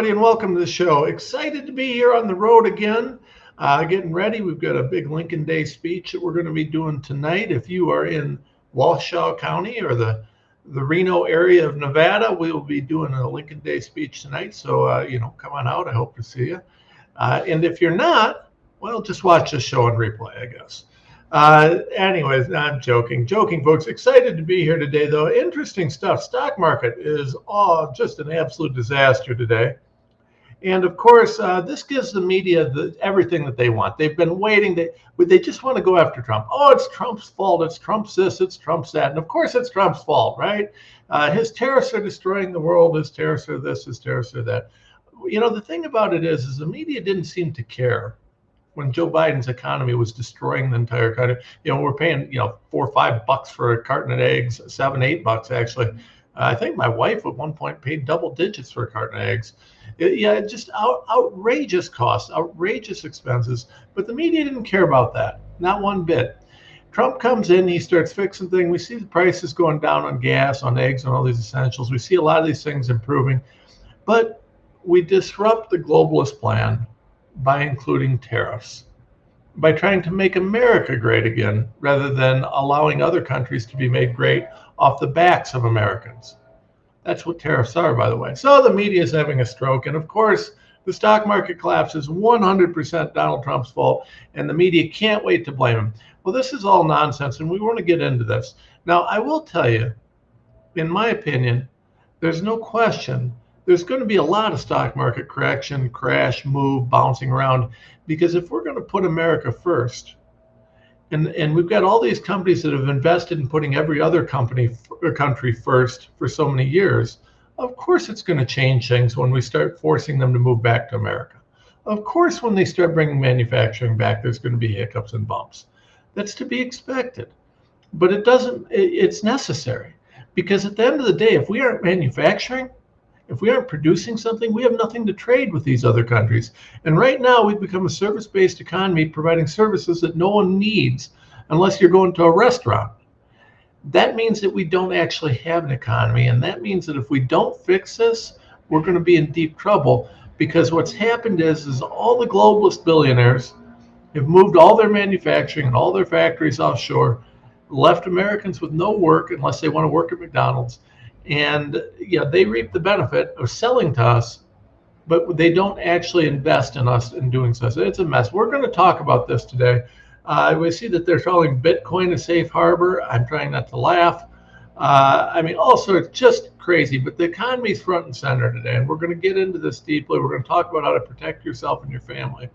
everybody, and welcome to the show. Excited to be here on the road again. Getting ready. We've got a big Lincoln Day speech that we're going to be doing tonight. If you are in Washoe County or the Reno area of Nevada, we will be doing a Lincoln Day speech tonight. So, come on out. I hope to see you. And if you're not, well, just watch this show on replay, I guess. Anyways, I'm joking, folks. Excited to be here today, though. Interesting stuff. Stock market is just an absolute disaster today. And of course, this gives the media everything that they want. They've been waiting. They just want to go after Trump. Oh, it's Trump's fault. It's Trump's this. It's Trump's that. And of course, it's Trump's fault, right? His tariffs are destroying the world. His tariffs are this. His tariffs are that. You know, the thing about it is the media didn't seem to care when Joe Biden's economy was destroying the entire country. We're paying, $4 or $5 for a carton of eggs, $7, $8 actually. I think my wife at one point paid double digits for a carton of eggs. Just outrageous costs, outrageous expenses. But the media didn't care about that, not one bit. Trump comes in, he starts fixing things. We see the prices going down on gas, on eggs, on all these essentials. We see a lot of these things improving. But we disrupt the globalist plan by including tariffs, by trying to make America great again, rather than allowing other countries to be made great off the backs of Americans. That's what tariffs are, by the way. So the media is having a stroke. And of course, the stock market collapse is 100% Donald Trump's fault, and the media can't wait to blame him. Well, this is all nonsense, and we want to get into this. Now, I will tell you, in my opinion, there's no question there's going to be a lot of stock market correction, crash, move, bouncing around, because if we're going to put America first, and we've got all these companies that have invested in putting every other country first for so many years, of course it's going to change things when we start forcing them to move back to America. Of course, when they start bringing manufacturing back, there's going to be hiccups and bumps. That's to be expected. But it's necessary, because at the end of the day, if we aren't manufacturing, if we aren't producing something, we have nothing to trade with these other countries. And right now, we've become a service-based economy providing services that no one needs unless you're going to a restaurant. That means that we don't actually have an economy. And that means that if we don't fix this, we're going to be in deep trouble, because what's happened is all the globalist billionaires have moved all their manufacturing and all their factories offshore, left Americans with no work unless they want to work at McDonald's. And they reap the benefit of selling to us, but they don't actually invest in us in doing so. So it's a mess. We're going to talk about this today. We see that they're calling Bitcoin a safe harbor. I'm trying not to laugh. Also, it's just crazy. But the economy is front and center today, and we're going to get into this deeply. We're going to talk about how to protect yourself and your family.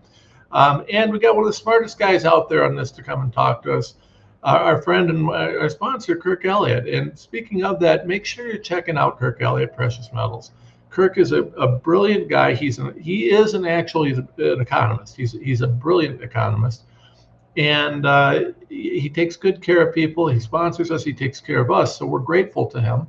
And we got one of the smartest guys out there on this to come and talk to us. Our friend and our sponsor, Kirk Elliott. And speaking of that, make sure you're checking out Kirk Elliott Precious Metals. Kirk is a brilliant guy. He's an economist. He's a brilliant economist, and he takes good care of people. He sponsors us. He takes care of us. So we're grateful to him.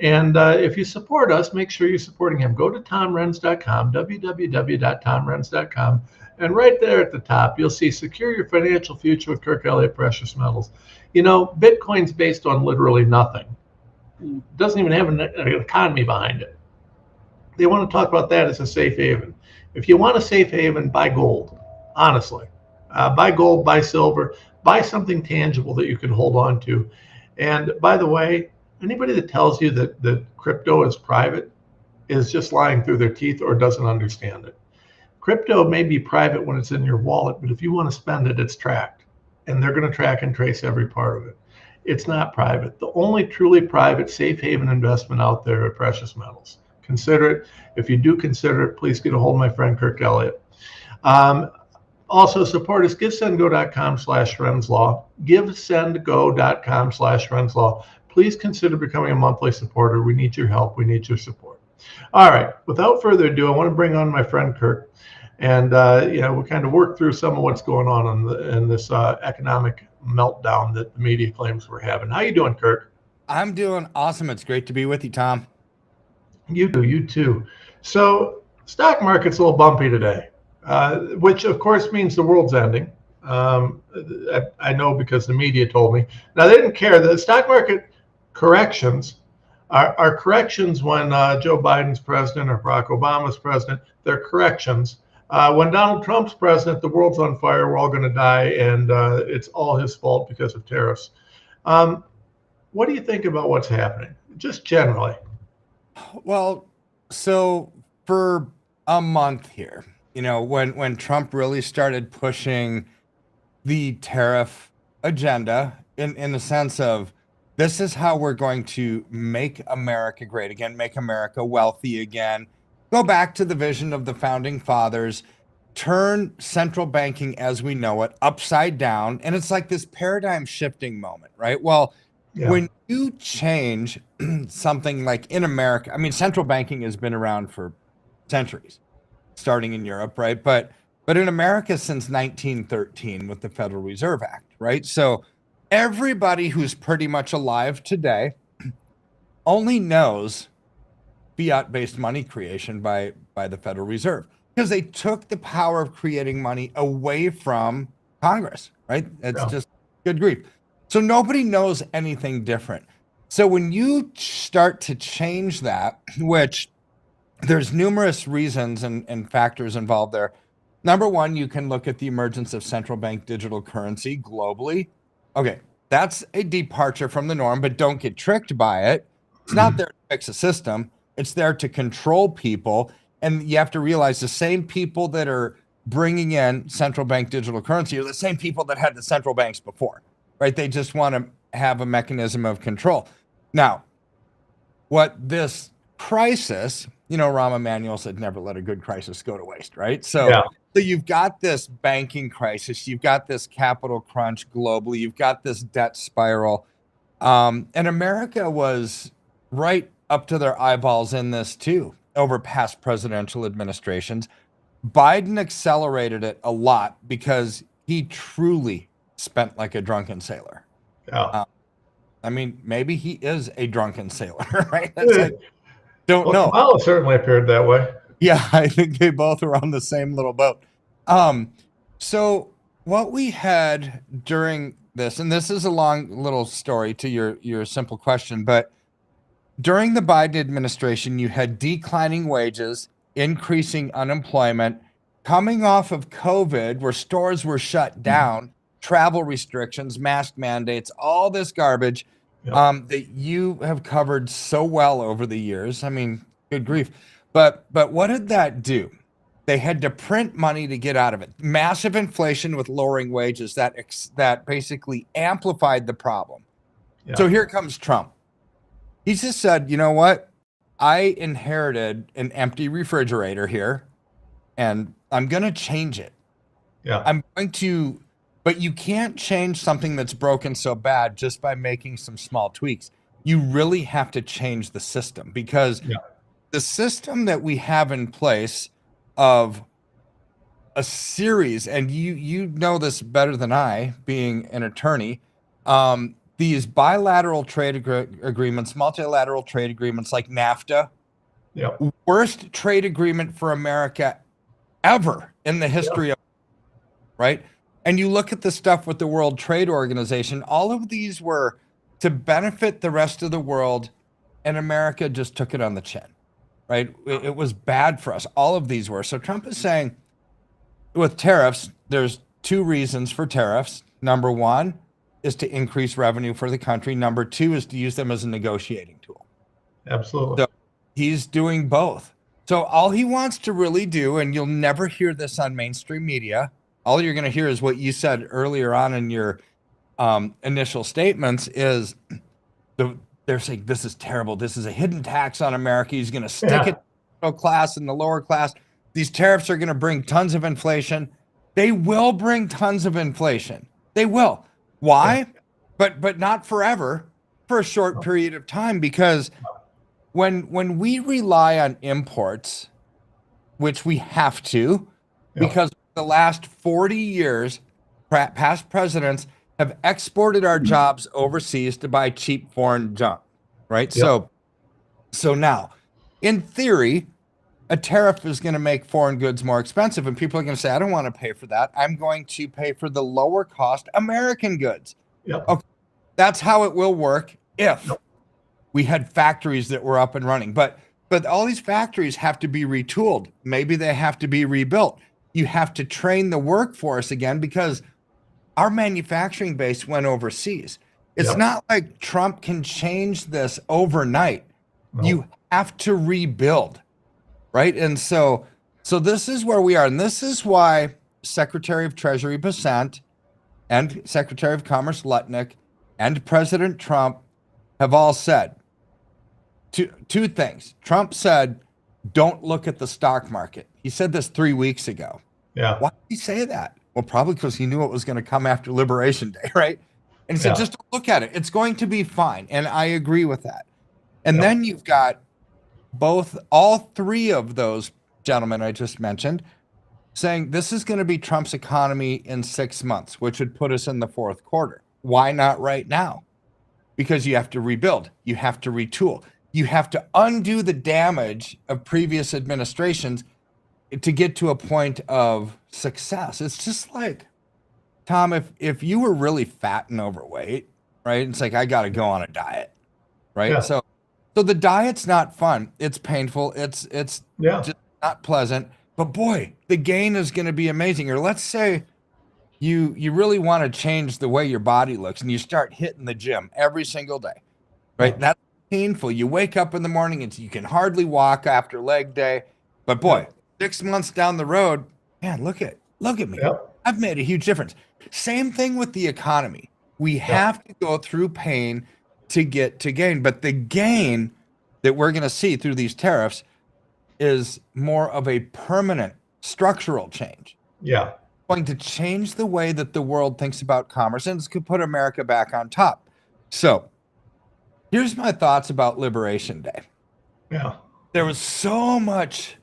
And if you support us, make sure you're supporting him. Go to tomrenz.com, www.tomrenz.com. And right there at the top, you'll see Secure Your Financial Future with Kirk Elliott Precious Metals. Bitcoin's based on literally nothing. It doesn't even have an economy behind it. They want to talk about that as a safe haven. If you want a safe haven, buy gold, honestly. Buy gold, buy silver, buy something tangible that you can hold on to. And by the way, anybody that tells you that crypto is private is just lying through their teeth or doesn't understand it. Crypto may be private when it's in your wallet, but if you want to spend it, it's tracked. And they're going to track and trace every part of it. It's not private. The only truly private safe haven investment out there are precious metals. Consider it. If you do consider it, please get a hold of my friend Kirk Elliott. Also support us, givesendgo.com/Renzlaw, givesendgo.com/Renzlaw. Please consider becoming a monthly supporter. We need your help. We need your support. All right, without further ado, I want to bring on my friend Kirk. And we'll kind of work through some of what's going on in this economic meltdown that the media claims we're having. How you doing, Kirk? I'm doing awesome. It's great to be with you, Tom. You too. So stock market's a little bumpy today, which of course means the world's ending. I know because the media told me. Now, they didn't care. The stock market corrections Our corrections when Joe Biden's president or Barack Obama's president, they're corrections. When Donald Trump's president, the world's on fire, we're all going to die, and it's all his fault because of tariffs. What do you think about what's happening, just generally? Well, so for a month here, when Trump really started pushing the tariff agenda in the sense of this is how we're going to make America great again, make America wealthy again, go back to the vision of the founding fathers, turn central banking as we know it upside down. And it's like this paradigm shifting moment, right? Well, when you change something like in America, I mean, central banking has been around for centuries, starting in Europe, right? But in America since 1913 with the Federal Reserve Act, right? So everybody who's pretty much alive today only knows fiat-based money creation by the Federal Reserve because they took the power of creating money away from Congress, right? It's just good grief. So nobody knows anything different. So when you start to change that, which there's numerous reasons and factors involved there. Number one, you can look at the emergence of central bank digital currency globally. Okay, that's a departure from the norm, but don't get tricked by it. It's not there to fix a system. It's there to control people. And you have to realize the same people that are bringing in central bank digital currency are the same people that had the central banks before, right? They just want to have a mechanism of control. Now, what this crisis, Rahm Emanuel said, never let a good crisis go to waste, right? So you've got this banking crisis, you've got this capital crunch globally, you've got this debt spiral. And America was right up to their eyeballs in this too, over past presidential administrations. Biden accelerated it a lot because he truly spent like a drunken sailor. I mean, maybe he is a drunken sailor, right? Don't know. Kamala certainly appeared that way. Yeah, I think they both were on the same little boat. So what we had during this, and this is a long little story to your simple question, but during the Biden administration, you had declining wages, increasing unemployment, coming off of COVID, where stores were shut down, travel restrictions, mask mandates, all this garbage that you have covered so well over the years. I mean, good grief. But what did that do? They had to print money to get out of it. Massive inflation with lowering wages that basically amplified the problem. So here comes Trump. He just said, you know what? I inherited an empty refrigerator here, and I'm going to change it. I'm going to, but you can't change something that's broken so bad just by making some small tweaks. You really have to change the system because the system that we have in place of a series, and you know this better than I, being an attorney, these bilateral trade agreements, multilateral trade agreements like NAFTA, worst trade agreement for America ever in the history of, right? And you look at the stuff with the World Trade Organization, all of these were to benefit the rest of the world, and America just took it on the chin, right? It was bad for us. All of these were. So Trump is saying with tariffs, there's two reasons for tariffs. Number one is to increase revenue for the country. Number two is to use them as a negotiating tool. Absolutely. So he's doing both. So all he wants to really do, and you'll never hear this on mainstream media, all you're going to hear is what you said earlier on in your initial statements is they're saying this is terrible. This is a hidden tax on America. He's going to stick it to the middle class and the lower class. These tariffs are going to bring tons of inflation. They will bring tons of inflation. They will. Why? But not forever, for a short period of time, because when we rely on imports, which we have to, because the last 40 years, past presidents have exported our jobs overseas to buy cheap foreign junk, right? So now, in theory, a tariff is going to make foreign goods more expensive, and people are going to say, I don't want to pay for that. I'm going to pay for the lower cost American goods. Okay, that's how it will work if We had factories that were up and running, but all these factories have to be retooled. Maybe they have to be rebuilt. You have to train the workforce again because our manufacturing base went overseas. It's Yep. not like Trump can change this overnight. No. You have to rebuild, right? And so this is where we are. And this is why Secretary of Treasury Bessent and Secretary of Commerce Lutnick and President Trump have all said two things. Trump said, don't look at the stock market. He said this 3 weeks ago. Yeah. Why did he say that? Well, probably because he knew it was going to come after Liberation Day, right? And he said, just don't look at it. It's going to be fine. And I agree with that. And then you've got all three of those gentlemen I just mentioned saying this is going to be Trump's economy in 6 months, which would put us in the fourth quarter. Why not right now? Because you have to rebuild. You have to retool. You have to undo the damage of previous administrations to get to a point of success. It's just like, Tom, if you were really fat and overweight, right? It's like, I got to go on a diet, right? Yeah. So the diet's not fun. It's painful. It's just not pleasant. But boy, the gain is going to be amazing. Or let's say you really want to change the way your body looks and you start hitting the gym every single day, right? Yeah. That's painful. You wake up in the morning and you can hardly walk after leg day. But boy, 6 months down the road, man, look at me. Yep. I've made a huge difference. Same thing with the economy. We have to go through pain to get to gain. But the gain that we're going to see through these tariffs is more of a permanent structural change. Yeah. Going to change the way that the world thinks about commerce, and it's going to put America back on top. So here's my thoughts about Liberation Day. Yeah. There was so much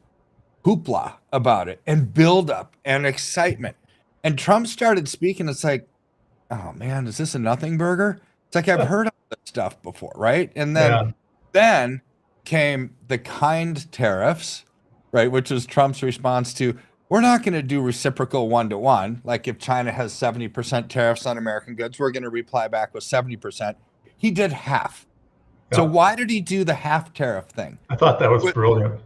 hoopla about it and buildup and excitement. And Trump started speaking. It's like, oh man, is this a nothing burger? It's like I've heard of this stuff before, right? And then came the kind tariffs, right? Which was Trump's response to, we're not going to do reciprocal 1-to-1. Like if China has 70% tariffs on American goods, we're going to reply back with 70%. He did half. So why did he do the half tariff thing? I thought that was brilliant.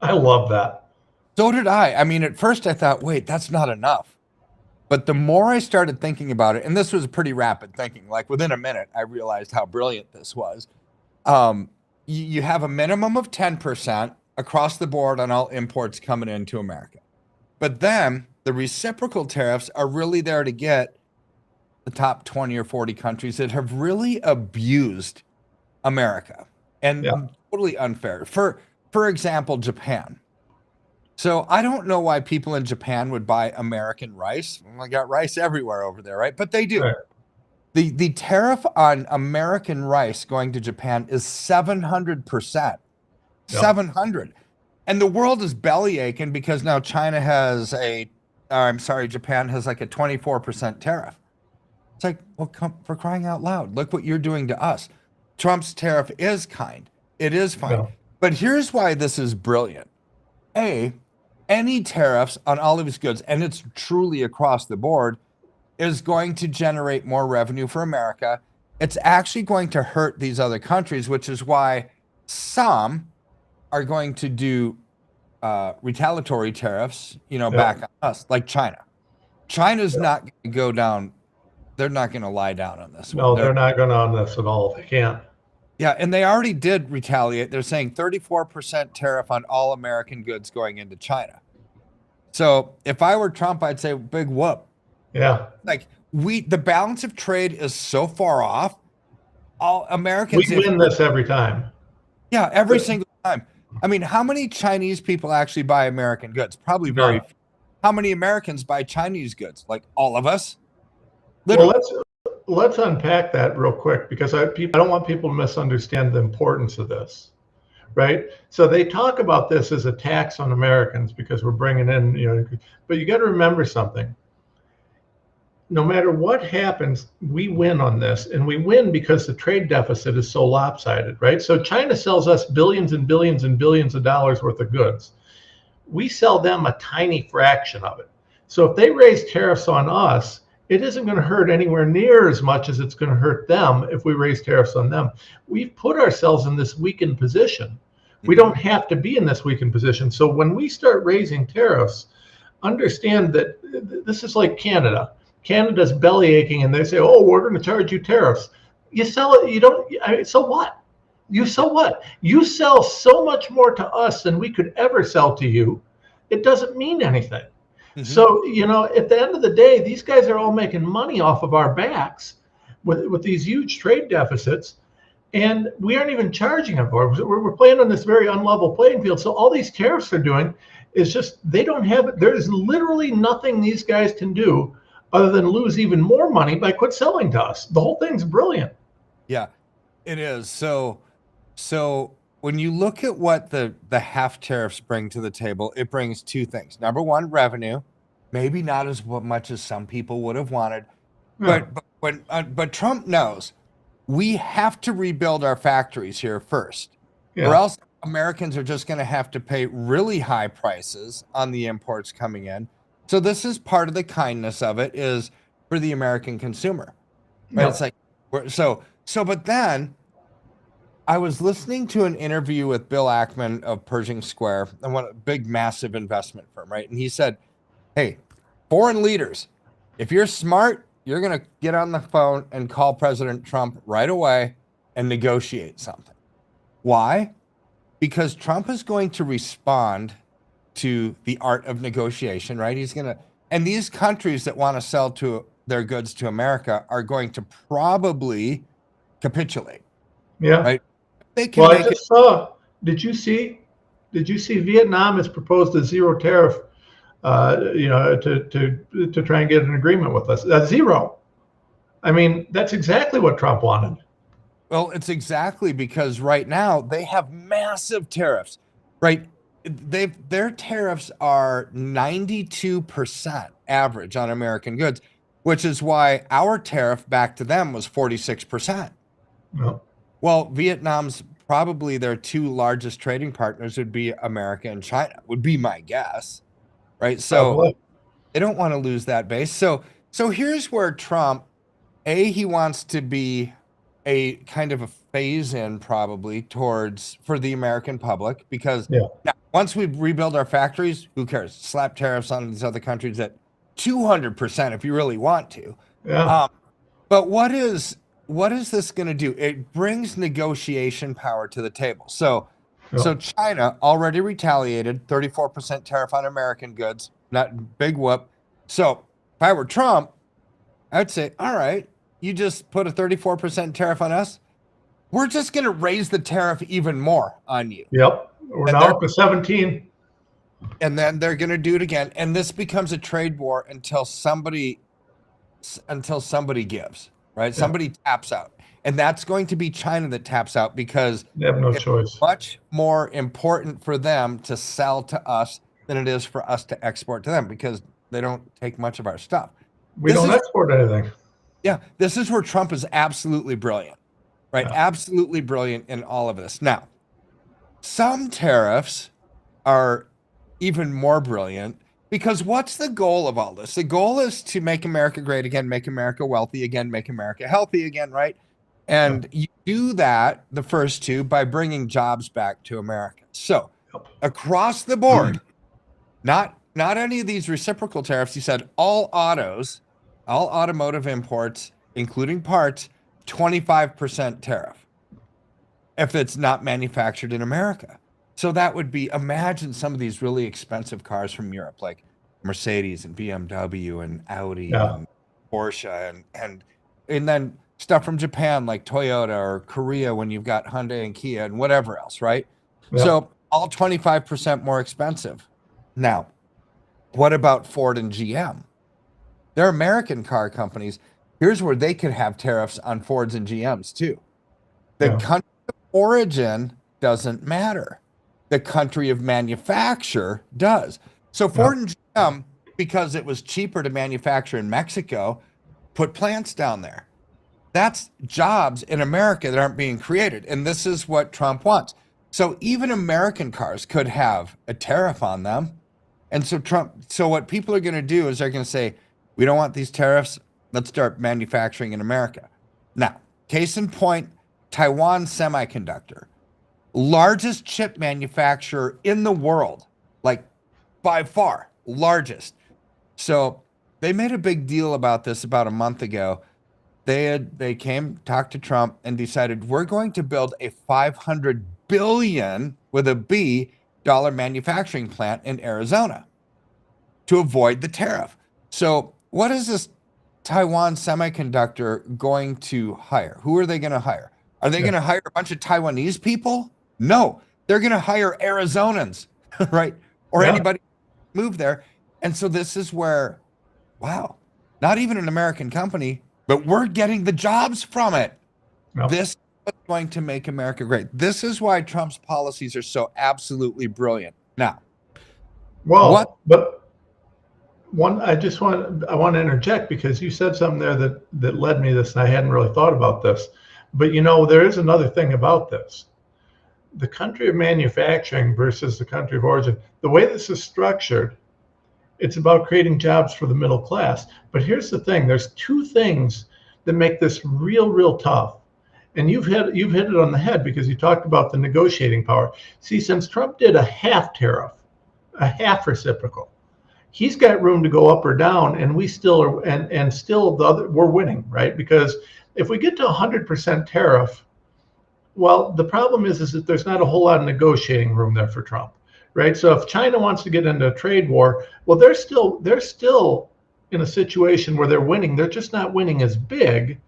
I love that. So did I. I mean, at first I thought, wait, that's not enough. But the more I started thinking about it, and this was pretty rapid thinking, like within a minute, I realized how brilliant this was. You have a minimum of 10% across the board on all imports coming into America. But then the reciprocal tariffs are really there to get the top 20 or 40 countries that have really abused America and totally unfair. For example, Japan. So I don't know why people in Japan would buy American rice. Well, I got rice everywhere over there, right? But they do. Right. The tariff on American rice going to Japan is 700%. 700. And the world is belly aching because now Japan has like a 24% tariff. It's like, well, for crying out loud, look what you're doing to us. Trump's tariff is kind. It is fine. Yeah. But here's why this is brilliant. Any tariffs on all of his goods, and it's truly across the board, is going to generate more revenue for America. It's actually going to hurt these other countries, which is why some are going to do retaliatory tariffs, back on us, like China. China's not going to go down. They're not going to lie down on this. No, they're not going to on this at all. They can't. Yeah, and they already did retaliate. They're saying 34% tariff on all American goods going into China. So if I were Trump, I'd say big whoop. Yeah. Like the balance of trade is so far off. All Americans win this every time. Yeah, every single time. I mean, how many Chinese people actually buy American goods? Probably very few. How many Americans buy Chinese goods? Like all of us? Literally. Well, let's unpack that real quick because I don't want people to misunderstand the importance of this, right? So they talk about this as a tax on Americans because we're bringing in, but you got to remember something. No matter what happens, we win on this, and we win because the trade deficit is so lopsided, right? So China sells us billions and billions and billions of dollars worth of goods. We sell them a tiny fraction of it. So if they raise tariffs on us, it isn't going to hurt anywhere near as much as it's going to hurt them if we raise tariffs on them. We've put ourselves in this weakened position. We don't have to be in this weakened position. So when we start raising tariffs, understand that this is like Canada. Canada's belly aching and they say, oh, we're going to charge you tariffs. You sell it, you don't, so what? You sell what? You sell so much more to us than we could ever sell to you. It doesn't mean anything. So, at the end of the day, these guys are all making money off of our backs with these huge trade deficits. And we aren't even charging them for it. We're playing on this very unlevel playing field. So all these tariffs are doing is just, they don't have it. There's literally nothing these guys can do other than lose even more money by quit selling to us. The whole thing's brilliant. Yeah, it is. So when you look at what the half tariffs bring to the table, it brings two things. Number one, revenue, maybe not as much as some people would have wanted, but Trump knows we have to rebuild our factories here first, or else Americans are just going to have to pay really high prices on the imports coming in. So this is part of the kindness of it, is for the American consumer. Right? It's like, but then I was listening to an interview with Bill Ackman of Pershing Square, and a big, massive investment firm, right? And he said, hey, foreign leaders, if you're smart, you're going to get on the phone and call President Trump right away and negotiate something. Why? Because Trump is going to respond to the art of negotiation, right? He's going to, and these countries that want to sell to their goods to America are going to probably capitulate. Yeah. Right? They can I just saw, did you see Vietnam has proposed a zero tariff, to try and get an agreement with us. That's zero. I mean, that's exactly what Trump wanted. Well, it's exactly because right now they have massive tariffs, right? Their tariffs are 92% average on American goods, which is why our tariff back to them was 46%. No. Well, Vietnam's probably their two largest trading partners would be America and China, would be my guess, right? So they don't want to lose that base. So here's where Trump, he wants to be a kind of a phase in probably for the American public, because now, once we rebuild our factories, who cares? Slap tariffs on these other countries at 200% if you really want to. Yeah. But what is this going to do? It brings negotiation power to the table. So China already retaliated, 34% tariff on American goods, not big whoop. So if I were Trump, I'd say, all right, you just put a 34% tariff on us. We're just going to raise the tariff even more on you. Yep. We're now up to 17. And then they're going to do it again. And this becomes a trade war until somebody gives, right? Yeah. Somebody taps out. And that's going to be China that taps out, because they have no choice. Much more important for them to sell to us than it is for us to export to them, because they don't take much of our stuff. We don't export anything. Yeah. This is where Trump is absolutely brilliant, right? Yeah. Absolutely brilliant in all of this. Now, some tariffs are even more brilliant, because what's the goal of all this? The goal is to make America great again, make America wealthy again, make America healthy again, right? And you do that, the first two, by bringing jobs back to America. So across the board, not any of these reciprocal tariffs. He said all automotive imports, including parts, 25% tariff if it's not manufactured in America. So that would be, imagine some of these really expensive cars from Europe, like Mercedes and BMW and Audi and Porsche, and then stuff from Japan like Toyota, or Korea when you've got Hyundai and Kia and whatever else, right? Yeah. So all 25% more expensive. Now, what about Ford and GM? They're American car companies. Here's where they could have tariffs on Fords and GMs too. The country of origin doesn't matter. The country of manufacture does. So Ford and GM, because it was cheaper to manufacture in Mexico, put plants down there. That's jobs in America that aren't being created. And this is what Trump wants. So even American cars could have a tariff on them. And so what people are going to do is they're going to say, we don't want these tariffs. Let's start manufacturing in America. Now, case in point, Taiwan Semiconductor, largest chip manufacturer in the world, like by far largest. So they made a big deal about this about a month ago. They came, talked to Trump, and decided we're going to build a $500 billion with a B dollar manufacturing plant in Arizona to avoid the tariff. So what is this Taiwan Semiconductor going to hire? Who are they going to hire? Are they going to hire a bunch of Taiwanese people? No, they're going to hire Arizonans, right? Or anybody move there. And so this is where, wow, not even an American company, but we're getting the jobs from it. Yep. This is what's going to make America great. This is why Trump's policies are so absolutely brilliant. Now, well, but I want to interject, because you said something there that led me to this, and I hadn't really thought about this. But there is another thing about this. The country of manufacturing versus the country of origin. The way this is structured, it's about creating jobs for the middle class. But here's the thing: there's two things that make this real tough. And you've hit it on the head, because you talked about the negotiating power. See, since Trump did a half tariff, a half reciprocal, he's got room to go up or down, and we still are, and still we're winning, right? Because if we get to 100% tariff, well, the problem is that there's not a whole lot of negotiating room there for Trump, right? So if China wants to get into a trade war, well, they're still in a situation where they're winning. They're just not winning as big,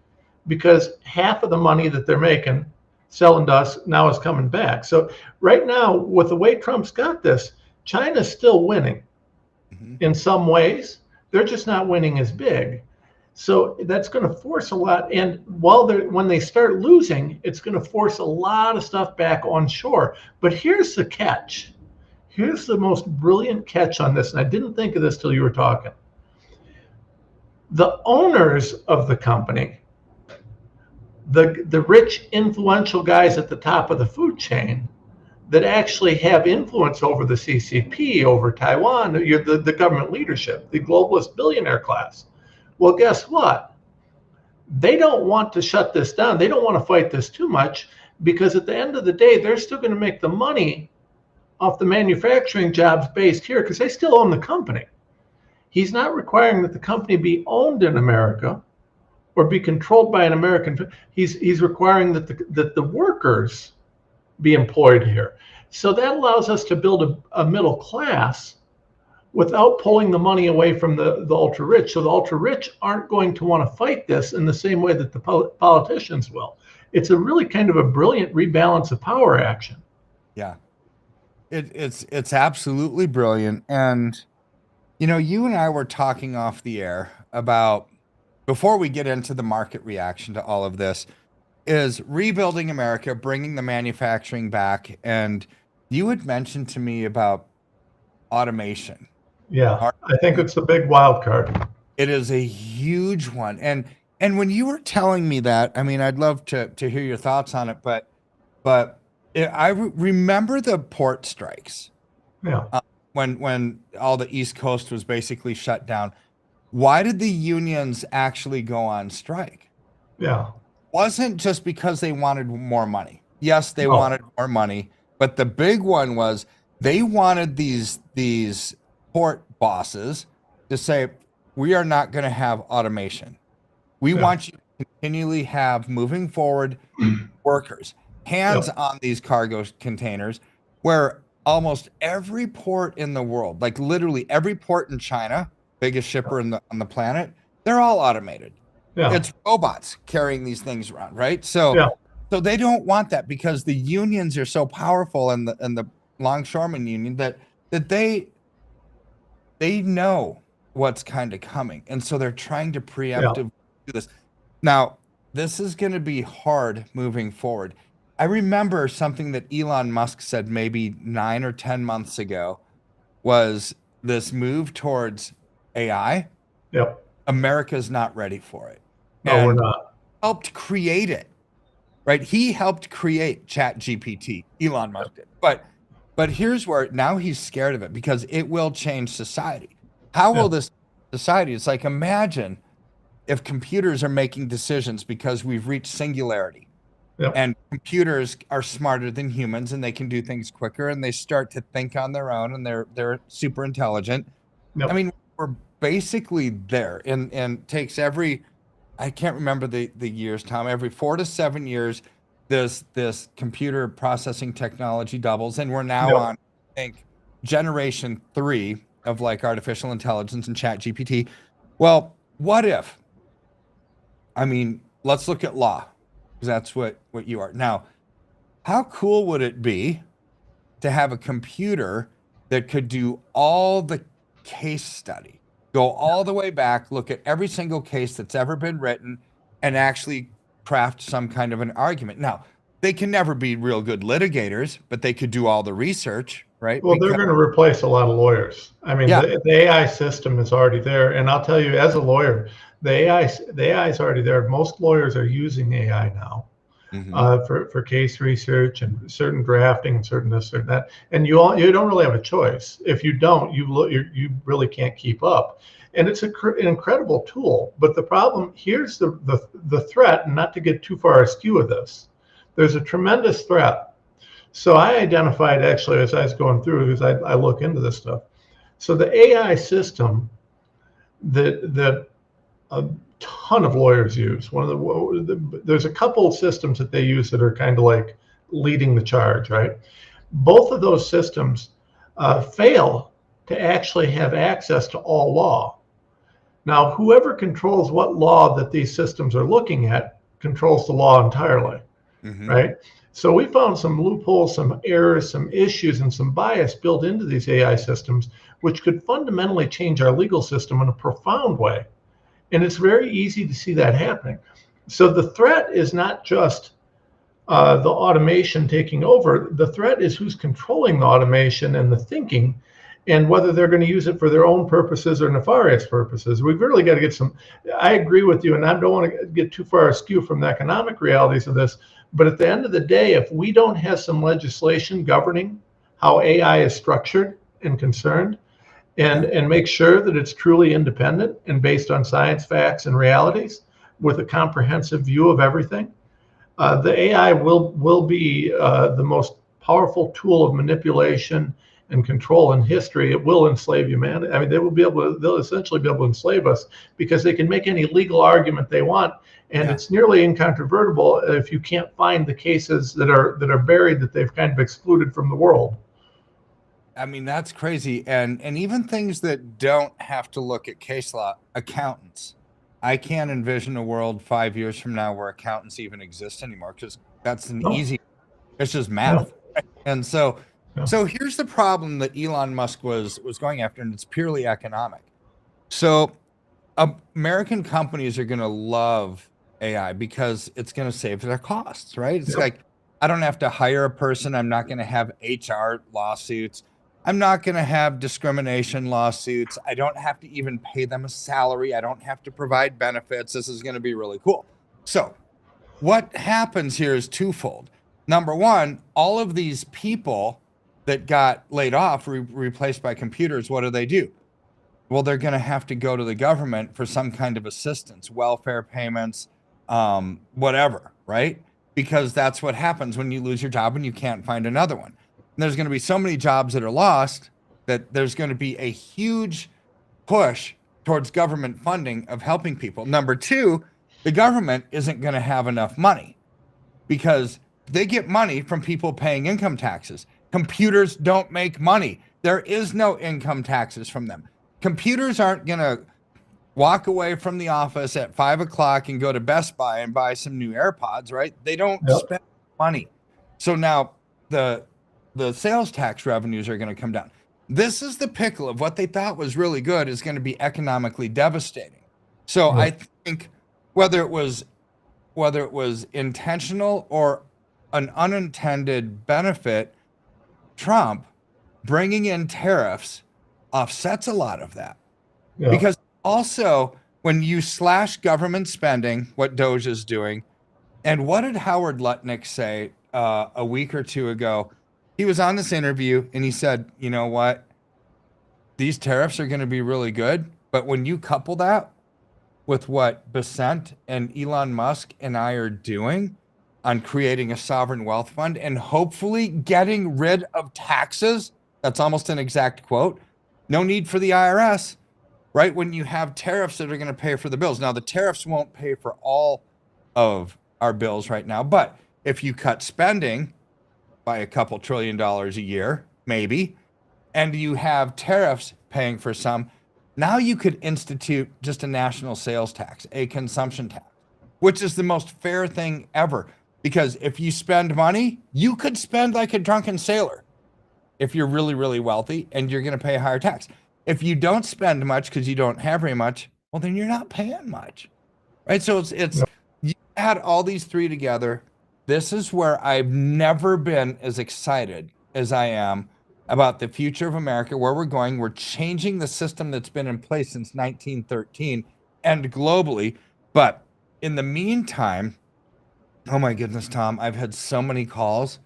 because half of the money that they're making selling to us now is coming back. So right now, with the way Trump's got this, China's still winning in some ways. They're just not winning as big. So that's going to force a lot. And when they start losing, it's going to force a lot of stuff back onshore. But here's the catch. Here's the most brilliant catch on this. And I didn't think of this till you were talking. The owners of the company, the rich, influential guys at the top of the food chain that actually have influence over the CCP, over Taiwan, the government leadership, the globalist billionaire class. Well, guess what? They don't want to shut this down. They don't want to fight this too much, because at the end of the day, they're still going to make the money off the manufacturing jobs based here, because they still own the company. He's not requiring that the company be owned in America or be controlled by an American. He's requiring that the workers be employed here. So that allows us to build a middle class without pulling the money away from the ultra rich. So the ultra rich aren't going to want to fight this in the same way that the politicians will. It's a really kind of a brilliant rebalance of power action. Yeah, it's absolutely brilliant. And you and I were talking off the air about, before we get into the market reaction to all of this, is rebuilding America, bringing the manufacturing back. And you had mentioned to me about automation. Yeah, I think it's the big wild card. It is a huge one. And when you were telling me that, I mean, I'd love to hear your thoughts on it, but I remember the port strikes. Yeah. When all the East Coast was basically shut down. Why did the unions actually go on strike? Yeah. Wasn't just because they wanted more money. Yes, they wanted more money, but the big one was they wanted these port bosses to say, we are not going to have automation. We want you to continually have, moving forward, workers, hands on these cargo containers, where almost every port in the world, like literally every port in China, biggest shipper on the planet, they're all automated. Yeah. It's robots carrying these things around, right? So they don't want that, because the unions are so powerful, and the longshoreman union, that they know what's kind of coming, and so they're trying to preemptively do this. Now, this is going to be hard moving forward. I remember something that Elon Musk said maybe 9 or 10 months ago, was this move towards AI. Yep. America's not ready for it. No, we're not. Helped create it, right? He helped create ChatGPT, Elon Musk did. But here's where now he's scared of it, because it will change society. How will this society? It's like, imagine if computers are making decisions because we've reached singularity Yep. and computers are smarter than humans and they can do things quicker and they start to think on their own and they're super intelligent. Yep. I mean, we're basically there, and takes every, I can't remember the years, Tom, every 4 to 7 years, this computer processing technology doubles, and we're now Yep. on, I think, generation 3 of like artificial intelligence and chat GPT. Well, what if, I mean, let's look at law, because that's what you are. Now, how cool would it be to have a computer that could do all the case study, go all the way back, look at every single case that's ever been written, and actually craft some kind of an argument? Now, they can never be real good litigators, but they could do all the research, right? Well, they're going to replace a lot of lawyers. I mean, Yeah. the AI system is already there. And I'll tell you, as a lawyer, the AI is already there. Most lawyers are using AI now. For case research and certain drafting and certain this or that, and you don't really have a choice. If you don't, you really can't keep up. And it's an incredible tool. But the problem here's the threat, and not to get too far askew with this, there's a tremendous threat. So I identified, actually, as I was going through, because I look into this stuff. So the AI system that a ton of lawyers use. There's a couple of systems that they use that are kind of like leading the charge, right? Both of those systems fail to actually have access to all law. Now, whoever controls what law that these systems are looking at controls the law entirely, right? So we found some loopholes, some errors, some issues, and some bias built into these AI systems, which could fundamentally change our legal system in a profound way. And it's very easy to see that happening. So the threat is not just the automation taking over. The threat is who's controlling the automation and the thinking, and whether they're going to use it for their own purposes or nefarious purposes. We've really got to get some. I agree with you, and I don't want to get too far askew from the economic realities of this. But at the end of the day, if we don't have some legislation governing how AI is structured and concerned, and make sure that it's truly independent and based on science, facts, and realities with a comprehensive view of everything, the AI will be the most powerful tool of manipulation and control in history. It will enslave humanity. I mean, they'll essentially be able to enslave us because they can make any legal argument they want, and it's nearly incontrovertible if you can't find the cases that are buried, that they've kind of excluded from the world. I mean, that's crazy. And even things that don't have to look at case law, accountants. I can't envision a world 5 years from now where accountants even exist anymore, because that's an easy, it's just math. No. And so here's the problem that Elon Musk was going after, and it's purely economic. So American companies are going to love AI because it's going to save their costs, right? It's like, I don't have to hire a person. I'm not going to have HR lawsuits. I'm not going to have discrimination lawsuits. I don't have to even pay them a salary. I don't have to provide benefits. This is going to be really cool. So what happens here is twofold. Number one, all of these people that got laid off, replaced by computers, what do? Well, they're going to have to go to the government for some kind of assistance, welfare payments, whatever, right? Because that's what happens when you lose your job and you can't find another one. And there's going to be so many jobs that are lost that there's going to be a huge push towards government funding of helping people. Number two, the government isn't going to have enough money because they get money from people paying income taxes. Computers don't make money. There is no income taxes from them. Computers aren't going to walk away from the office at 5 o'clock and go to Best Buy and buy some new AirPods, right? They don't spend money. So now the sales tax revenues are going to come down. This is the pickle of what they thought was really good is going to be economically devastating. So I think whether it was intentional or an unintended benefit, Trump bringing in tariffs offsets a lot of that. Because also, when you slash government spending, what DOGE is doing, and what did Howard Lutnick say a week or two ago? He was on this interview and he said, you know what? These tariffs are going to be really good. But when you couple that with what Besant and Elon Musk and I are doing on creating a sovereign wealth fund and hopefully getting rid of taxes. That's almost an exact quote. No need for the IRS, right? When you have tariffs that are going to pay for the bills. Now, the tariffs won't pay for all of our bills right now, but if you cut spending by a couple $1 trillion a year, maybe, and you have tariffs paying for some, now you could institute just a national sales tax, a consumption tax, which is the most fair thing ever. Because if you spend money, you could spend like a drunken sailor if you're really, really wealthy, and you're going to pay a higher tax. If you don't spend much because you don't have very much, well, then you're not paying much, right? So it's you add all these three together. This is where I've never been as excited as I am about the future of America, where we're going. We're changing the system that's been in place since 1913 and globally. But in the meantime, oh my goodness, Tom, I've had so many calls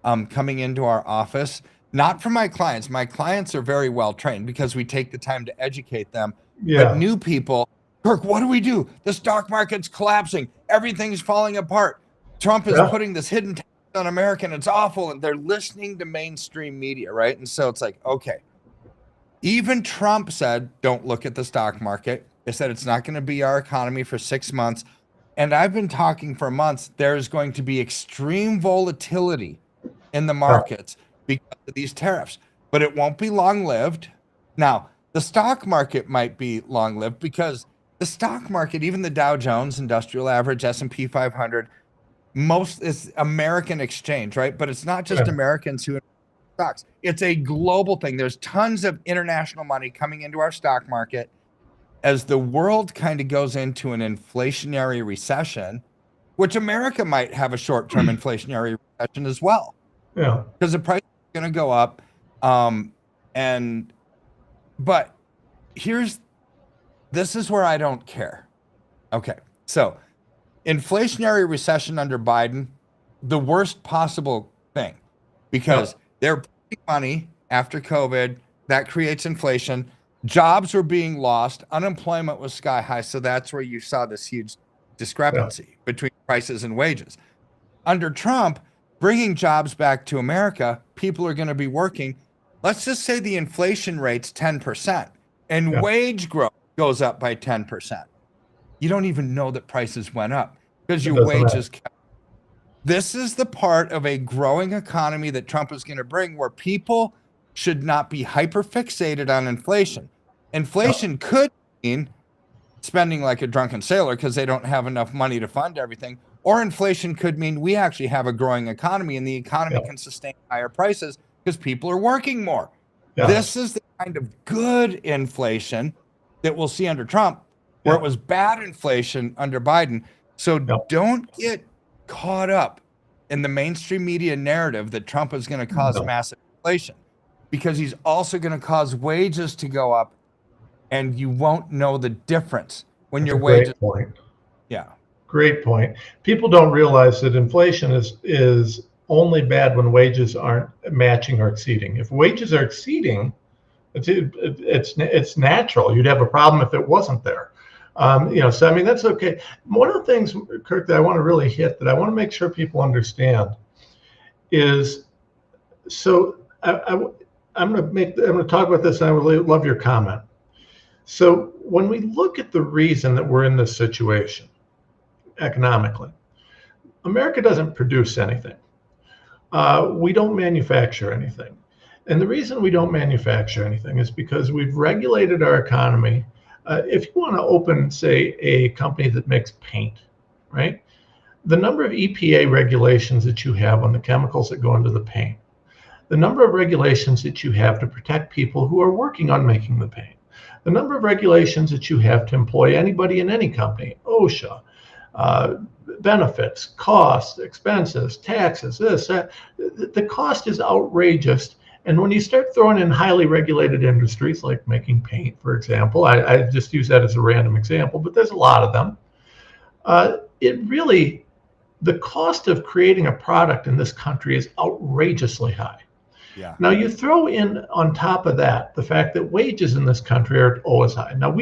coming into our office, not from my clients. My clients are very well trained because we take the time to educate them. Yeah. But new people, Kirk, what do we do? The stock market's collapsing. Everything's falling apart. Trump is putting this hidden tax on America, and it's awful. And they're listening to mainstream media, right? And so it's like, okay. Even Trump said, don't look at the stock market. They said it's not going to be our economy for 6 months. And I've been talking for months, there's going to be extreme volatility in the markets because of these tariffs, but it won't be long-lived. Now, the stock market might be long-lived because the stock market, even the Dow Jones Industrial Average, S&P 500, most is American exchange, right? But it's not just Americans who invest in stocks. It's a global thing. There's tons of international money coming into our stock market. As the world kind of goes into an inflationary recession, which America might have a short-term inflationary recession as well. Yeah. Because the price is going to go up. But this is where I don't care. Okay. So inflationary recession under Biden, the worst possible thing, because they're printing money after COVID. That creates inflation. Jobs were being lost. Unemployment was sky high. So that's where you saw this huge discrepancy between prices and wages. Under Trump, bringing jobs back to America, people are going to be working. Let's just say the inflation rate's 10% and wage growth goes up by 10%. You don't even know that prices went up because your wages kept. This is the part of a growing economy that Trump is going to bring, where people should not be hyper-fixated on inflation. Inflation could mean spending like a drunken sailor because they don't have enough money to fund everything. Or inflation could mean we actually have a growing economy and the economy can sustain higher prices because people are working more. This is the kind of good inflation that we'll see under Trump, where it was bad inflation under Biden. So don't get caught up in the mainstream media narrative that Trump is going to cause massive inflation, because he's also going to cause wages to go up, and you won't know the difference when your wages. Great point. Yeah. Great point. People don't realize that inflation is only bad when wages aren't matching or exceeding. If wages are exceeding, it's natural. You'd have a problem if it wasn't there. So I mean, that's okay. One of the things, Kirk, that I want to really hit, that I want to make sure people understand is, so I'm going to talk about this, and I really love your comment. So when we look at the reason that we're in this situation economically, America doesn't produce anything. We don't manufacture anything. And the reason we don't manufacture anything is because we've regulated our economy. If you want to open, say, a company that makes paint, right? The number of EPA regulations that you have on the chemicals that go into the paint, the number of regulations that you have to protect people who are working on making the paint, the number of regulations that you have to employ anybody in any company, OSHA, benefits, costs, expenses, taxes, this, that. The cost is outrageous. And when you start throwing in highly regulated industries like making paint, for example, I just use that as a random example, but there's a lot of them. The cost of creating a product in this country is outrageously high. Yeah. Now you throw in on top of that the fact that wages in this country are always high. Now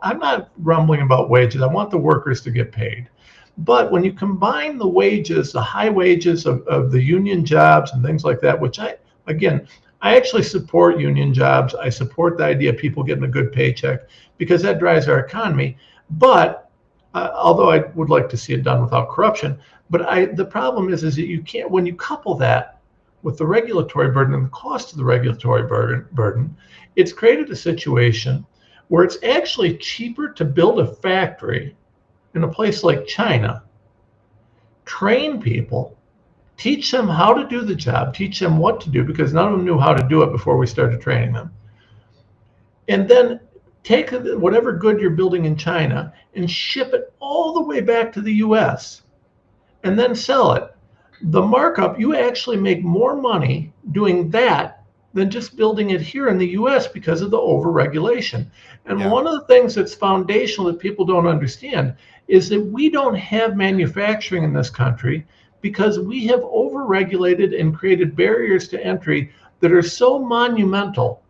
I'm not rumbling about wages. I want the workers to get paid. But when you combine the wages, the high wages of the union jobs and things like that, which I actually support union jobs. I support the idea of people getting a good paycheck because that drives our economy. But although I would like to see it done without corruption, the problem is that you can't, when you couple that with the regulatory burden and the cost of the regulatory burden, it's created a situation where it's actually cheaper to build a factory in a place like China, train people, teach them how to do the job, teach them what to do, because none of them knew how to do it before we started training them. And then take whatever good you're building in China and ship it all the way back to the US and then sell it. The markup, you actually make more money doing that than just building it here in the US because of the overregulation. And one of the things that's foundational that people don't understand is that we don't have manufacturing in this country because we have overregulated and created barriers to entry that are so monumental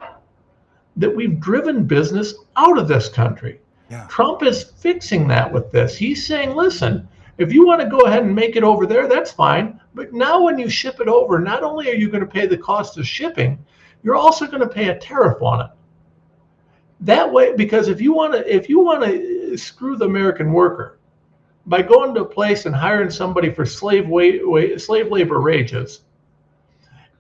that we've driven business out of this country. Yeah. Trump is fixing that with this. He's saying, listen, if you want to go ahead and make it over there, that's fine. But now when you ship it over, not only are you going to pay the cost of shipping, you're also going to pay a tariff on it. That way, because if you want to screw the American worker by going to a place and hiring somebody for slave labor wages,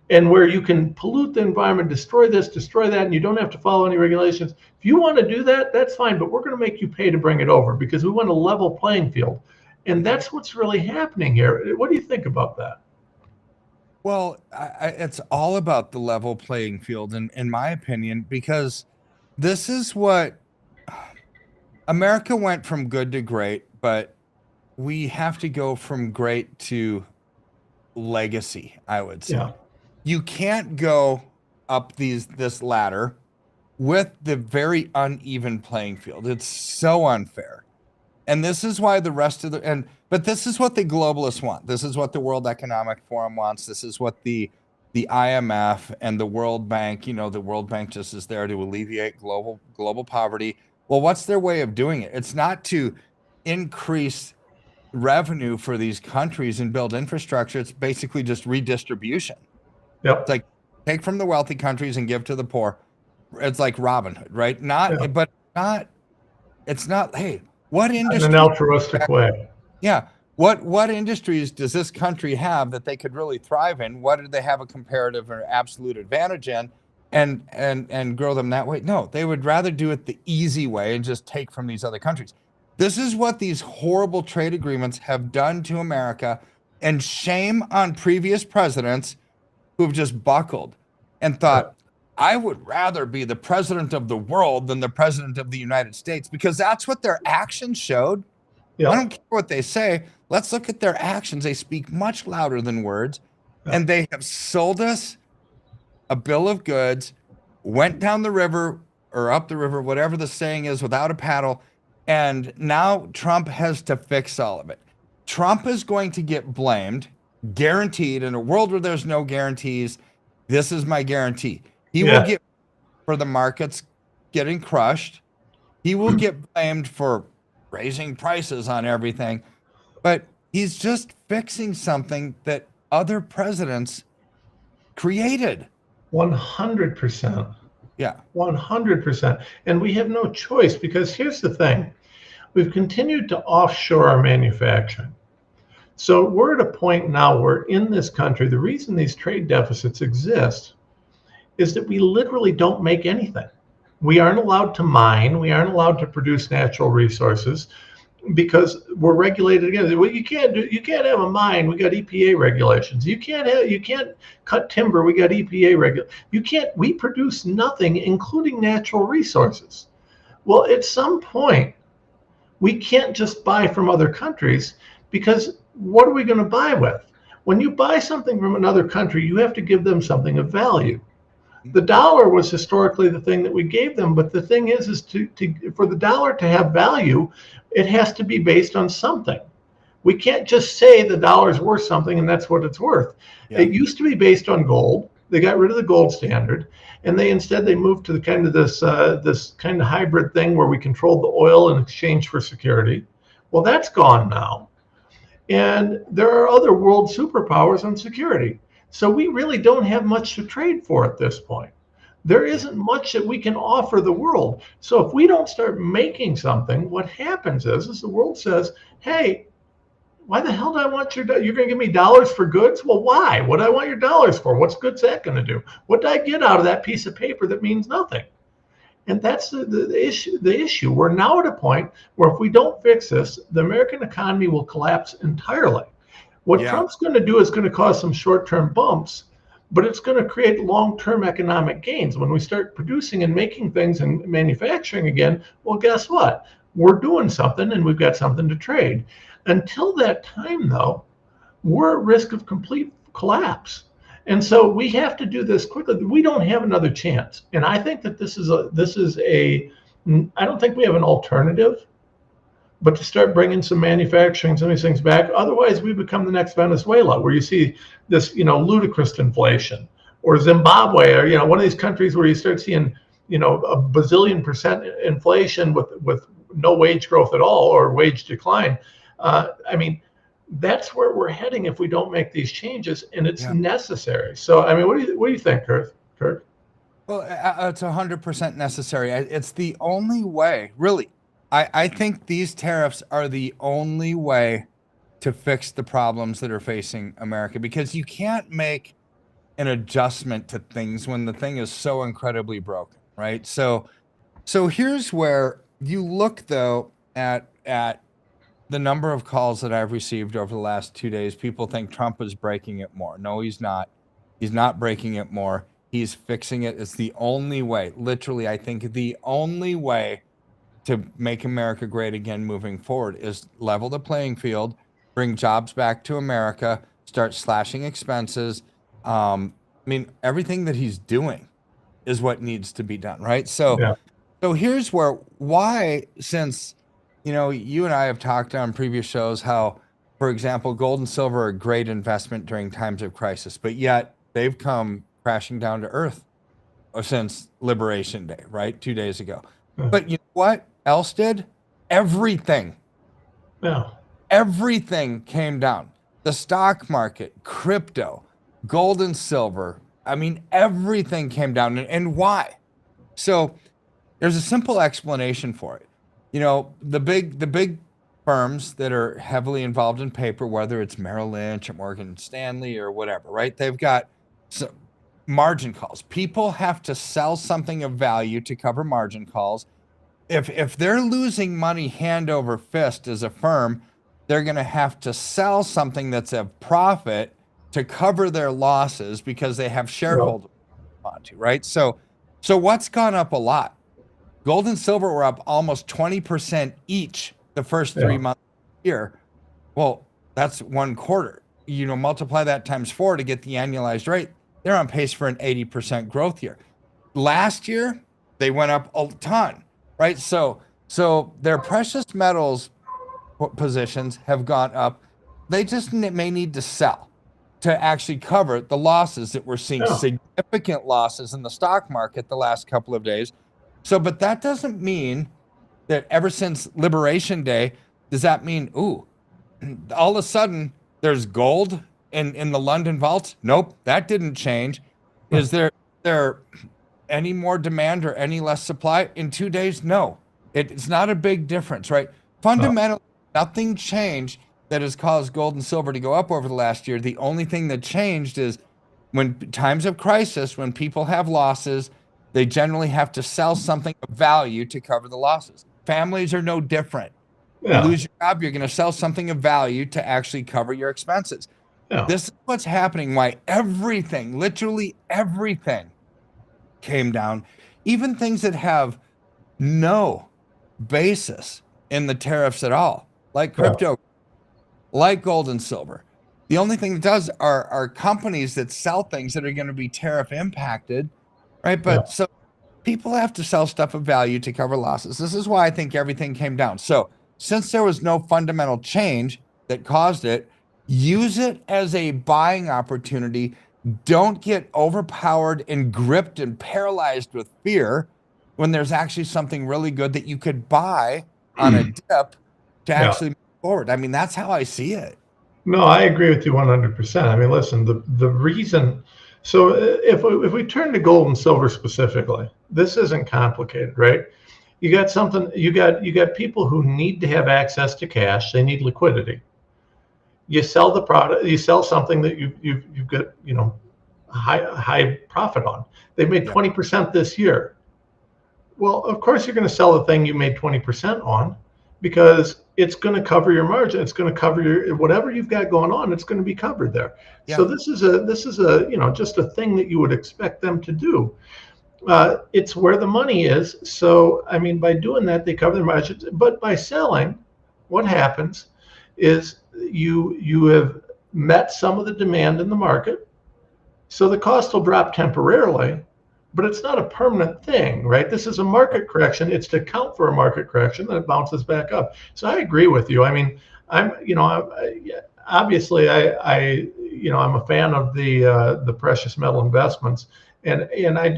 and where you can pollute the environment, destroy this, destroy that, and you don't have to follow any regulations. If you want to do that, that's fine, but we're going to make you pay to bring it over because we want a level playing field. And that's what's really happening here. What do you think about that? Well, it's all about the level playing field, in my opinion, because this is what America went from good to great, but we have to go from great to legacy, I would say. Yeah. You can't go up this ladder with the very uneven playing field. It's so unfair. And this is why the rest of but this is what the globalists want. This is what the World Economic Forum wants. This is what the IMF and the World Bank, the World Bank just is there to alleviate global poverty. Well, what's their way of doing it? It's not to increase revenue for these countries and build infrastructure. It's basically just redistribution. Yep. It's like take from the wealthy countries and give to the poor. It's like Robin Hood, right? It's not, hey, what industry? And an altruistic way. Yeah. What industries does this country have that they could really thrive in? What do they have a comparative or absolute advantage in and grow them that way? No, they would rather do it the easy way and just take from these other countries. This is what these horrible trade agreements have done to America, and shame on previous presidents who've just buckled and thought, I would rather be the president of the world than the president of the United States, because that's what their actions showed. Yep. I don't care what they say. Let's look at their actions. They speak much louder than words. Yep. And they have sold us a bill of goods, went down the river or up the river, whatever the saying is, without a paddle. And now Trump has to fix all of it. Trump is going to get blamed, guaranteed. In a world where there's no guarantees, this is my guarantee. He will get for the markets getting crushed. He will get blamed for raising prices on everything. But he's just fixing something that other presidents created. 100%. Yeah. 100%. And we have no choice, because here's the thing. We've continued to offshore our manufacturing. So we're at a point now where in this country, the reason these trade deficits exist is that we literally don't make anything. We aren't allowed to mine. We aren't allowed to produce natural resources because we're regulated again. Well, you can't have a mine. We got EPA regulations. You can't cut timber. We got EPA regulations. We produce nothing, including natural resources. Well, at some point, we can't just buy from other countries, because what are we going to buy with? When you buy something from another country, you have to give them something of value. The dollar was historically the thing that we gave them, but the thing is for the dollar to have value, it has to be based on something. We can't just say the dollar's worth something and that's what it's worth. Yeah. It used to be based on gold. They got rid of the gold standard, and they moved to the kind of this kind of hybrid thing where we controlled the oil in exchange for security. Well, that's gone now, and there are other world superpowers on security. So we really don't have much to trade for at this point. There isn't much that we can offer the world. So if we don't start making something, what happens is the world says, hey, why the hell do I want you're going to give me dollars for goods? Well, why? What do I want your dollars for? What's good's that going to do? What do I get out of that piece of paper that means nothing? And that's the issue. The issue. We're now at a point where if we don't fix this, the American economy will collapse entirely. What Trump's going to do is going to cause some short-term bumps, but it's going to create long-term economic gains. When we start producing and making things and manufacturing again, well, guess what? We're doing something and we've got something to trade. Until that time, though, we're at risk of complete collapse. And so we have to do this quickly. We don't have another chance. And I think that I don't think we have an alternative, but to start bringing some manufacturing, some of these things back. Otherwise, we become the next Venezuela, where you see this, ludicrous inflation, or Zimbabwe, or, one of these countries where you start seeing, a bazillion percent inflation with no wage growth at all, or wage decline. That's where we're heading if we don't make these changes, and it's necessary. So, what do you think, Kirk? Well, it's 100% necessary. It's the only way, really. I think these tariffs are the only way to fix the problems that are facing America, because you can't make an adjustment to things when the thing is so incredibly broken, right? So here's where you look, though, at the number of calls that I've received over the last 2 days. People think Trump is breaking it more. No, he's not. He's not breaking it more. He's fixing it. It's the only way. Literally, I think the only way to make America great again moving forward is level the playing field, bring jobs back to America, start slashing expenses. Everything that he's doing is what needs to be done, right? So here's why, since you and I have talked on previous shows how, for example, gold and silver are a great investment during times of crisis, but yet they've come crashing down to earth since Liberation Day, right? 2 days ago. But you know what else did? Everything. Yeah. Everything came down. The stock market, crypto, gold and silver. Everything came down. And why? So there's a simple explanation for it. The big firms that are heavily involved in paper, whether it's Merrill Lynch or Morgan Stanley or whatever, right? They've got some margin calls. People have to sell something of value to cover margin calls. If they're losing money hand over fist as a firm, they're going to have to sell something that's a profit to cover their losses because they have shareholders to, right? So what's gone up a lot? Gold and silver were up almost 20% each the first 3 months of the year. Well, that's 1 quarter. Multiply that times 4 to get the annualized rate. They're on pace for an 80% growth year. Last year, they went up a ton, right? So their precious metals positions have gone up. They just may need to sell to actually cover the losses that we're seeing, significant losses in the stock market the last couple of days. But that doesn't mean that ever since Liberation Day, does that mean, all of a sudden there's gold in the London vaults? Nope, that didn't change. Is there any more demand or any less supply in 2 days? No, it's not a big difference, right? Fundamentally, nothing changed that has caused gold and silver to go up over the last year. The only thing that changed is when times of crisis, when people have losses, they generally have to sell something of value to cover the losses. Families are no different. You lose your job, you're going to sell something of value to actually cover your expenses. This is what's happening, why everything, literally everything, came down. Even things that have no basis in the tariffs at all, like crypto, like gold and silver. The only thing that does are companies that sell things that are going to be tariff impacted, right? But so people have to sell stuff of value to cover losses. This is why I think everything came down. So since there was no fundamental change that caused it, use it as a buying opportunity Don't get overpowered and gripped and paralyzed with fear when there's actually something really good that you could buy on a dip to actually move forward. I mean, that's how I see it. No, I agree with you 100%. I mean, listen, the reason, so if we turn to gold and silver specifically, this isn't complicated, right? You got something, you got people who need to have access to cash. They need liquidity. You sell the product, you sell something that you've got, high profit on. They've made 20% this year. Well, of course you're going to sell the thing you made 20% on, because it's going to cover your margin. It's going to cover your whatever you've got going on. It's going to be covered there. Yeah. So this is a just a thing that you would expect them to do. It's where the money is. So I mean, by doing that, they cover their margins. But by selling, what happens is you have met some of the demand in the market. So the cost will drop temporarily, but it's not a permanent thing, right? This is a market correction. It's to account for a market correction, then it bounces back up. So I agree with you. I mean, obviously I'm a fan of the precious metal investments, and I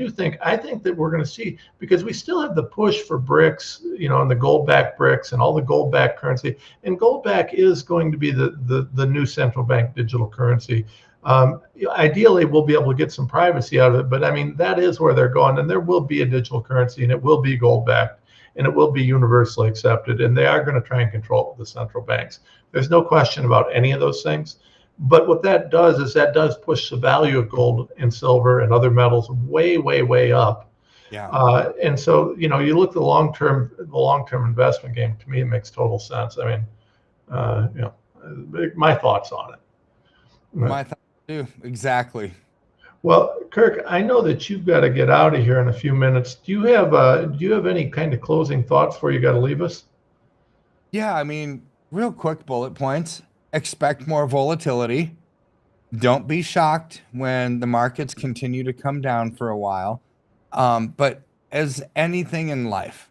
think that we're going to see, because we still have the push for bricks, and the gold-backed bricks and all the gold-backed currency, and gold-back is going to be the new central bank digital currency. Ideally, we'll be able to get some privacy out of it, but I mean, that is where they're going, and there will be a digital currency, and it will be gold-backed, and it will be universally accepted, and they are going to try and control the central banks. There's no question about any of those things. But what that does is that does push the value of gold and silver and other metals way, way, way up. Yeah. And so, you look at the long-term investment game. To me, it makes total sense. I mean, my thoughts on it. My thoughts too. Exactly. Well, Kirk, I know that you've got to get out of here in a few minutes. Do you have any kind of closing thoughts before you got to leave us? Yeah, I mean, real quick bullet points. Expect more volatility. Don't be shocked when the markets continue to come down for a while. But as anything in life,